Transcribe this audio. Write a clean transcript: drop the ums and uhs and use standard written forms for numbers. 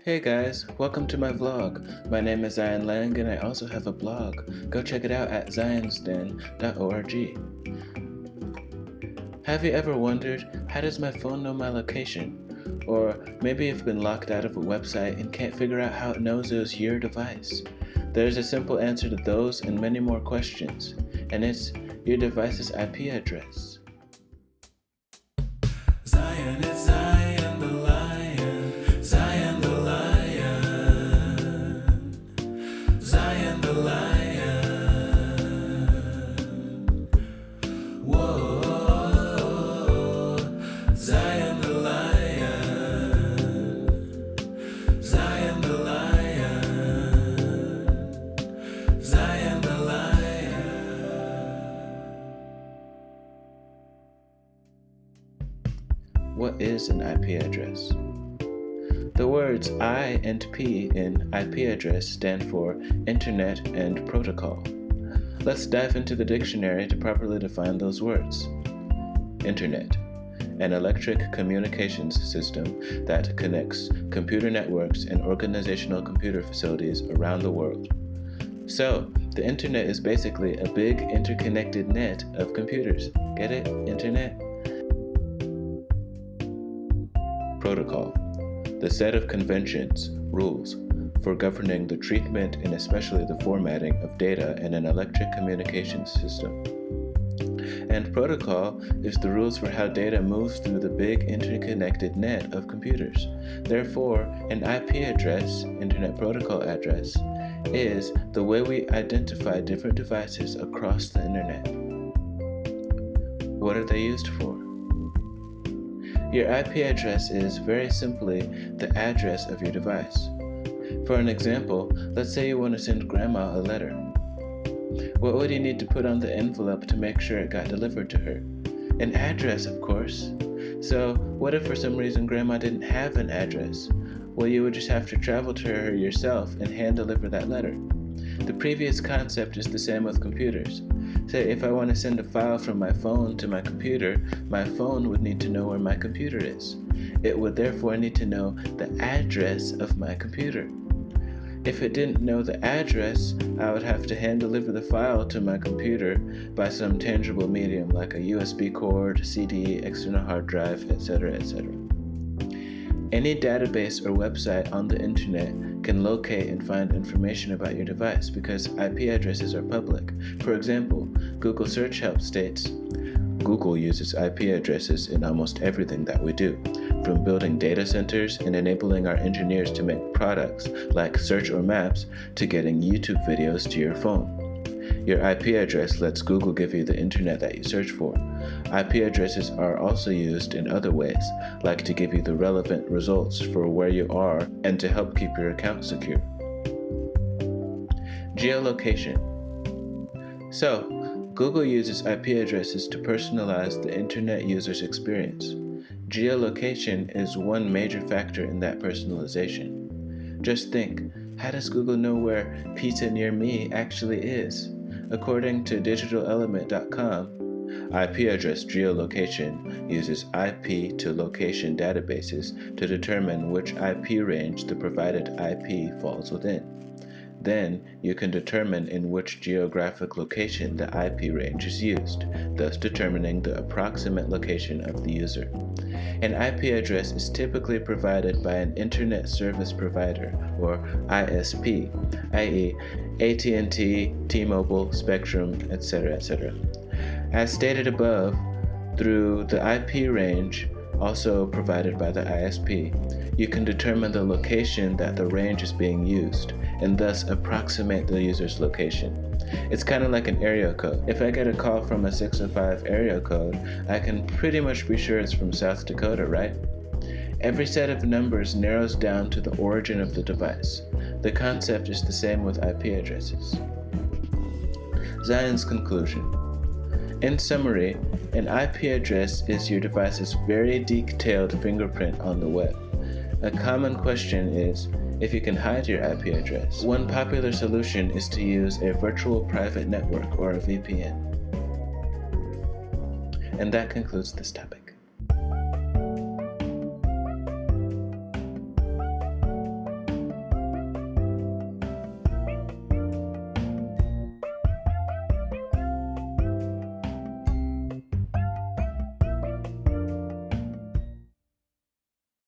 Hey guys, welcome to my vlog. My name is Zion Lang and I also have a blog. Go check it out at zionsden.org. Have you ever wondered, how does my phone know my location? Or maybe you've been locked out of a website and can't figure out how it knows it was your device. There's a simple answer to those and many more questions, and it's your device's IP address. Zion, it's Zion the lion, Zion the lion, Zion the lion. Whoa, Zion the lion, Zion the lion, Zion the lion. What is an IP address? The words I and P in IP address stand for Internet and Protocol. Let's dive into the dictionary to properly define those words. Internet, an electric communications system that connects computer networks and organizational computer facilities around the world. So, the Internet is basically a big interconnected net of computers. Get it? Internet? Protocol, the set of conventions, rules, for governing the treatment and especially the formatting of data in an electric communications system. And protocol is the rules for how data moves through the big interconnected net of computers. Therefore, an IP address, Internet Protocol address, is the way we identify different devices across the Internet. What are they used for? Your IP address is very simply the address of your device. For an example, let's say you want to send Grandma a letter. What would you need to put on the envelope to make sure it got delivered to her? An address, of course. So, what if for some reason Grandma didn't have an address? Well, you would just have to travel to her yourself and hand deliver that letter. The previous concept is the same with computers. Say if I want to send a file from my phone to my computer, my phone would need to know where my computer is. It would therefore need to know the address of my computer. If it didn't know the address, I would have to hand deliver the file to my computer by some tangible medium like a USB cord, CD, external hard drive, etc., etc. Any database or website on the internet can locate and find information about your device because IP addresses are public. For example, Google Search Help states, Google uses IP addresses in almost everything that we do, from building data centers and enabling our engineers to make products like search or maps to getting YouTube videos to your phone. Your IP address lets Google give you the internet that you search for. IP addresses are also used in other ways, like to give you the relevant results for where you are and to help keep your account secure. Geolocation. So, Google uses IP addresses to personalize the internet user's experience. Geolocation is one major factor in that personalization. Just think, how does Google know where pizza near me actually is? According to digitalelement.com, IP address geolocation uses IP to location databases to determine which IP range the provided IP falls within. Then, you can determine in which geographic location the IP range is used, thus determining the approximate location of the user. An IP address is typically provided by an Internet Service Provider, or ISP, i.e. AT&T, T-Mobile, Spectrum, etc., etc. As stated above, through the IP range, also provided by the ISP, you can determine the location that the range is being used, and thus approximate the user's location. It's kind of like an area code. If I get a call from a 605 area code, I can pretty much be sure it's from South Dakota, right? Every set of numbers narrows down to the origin of the device. The concept is the same with IP addresses. Zion's conclusion. In summary, an IP address is your device's very detailed fingerprint on the web. A common question is if you can hide your IP address. One popular solution is to use a virtual private network or a VPN. And that concludes this topic.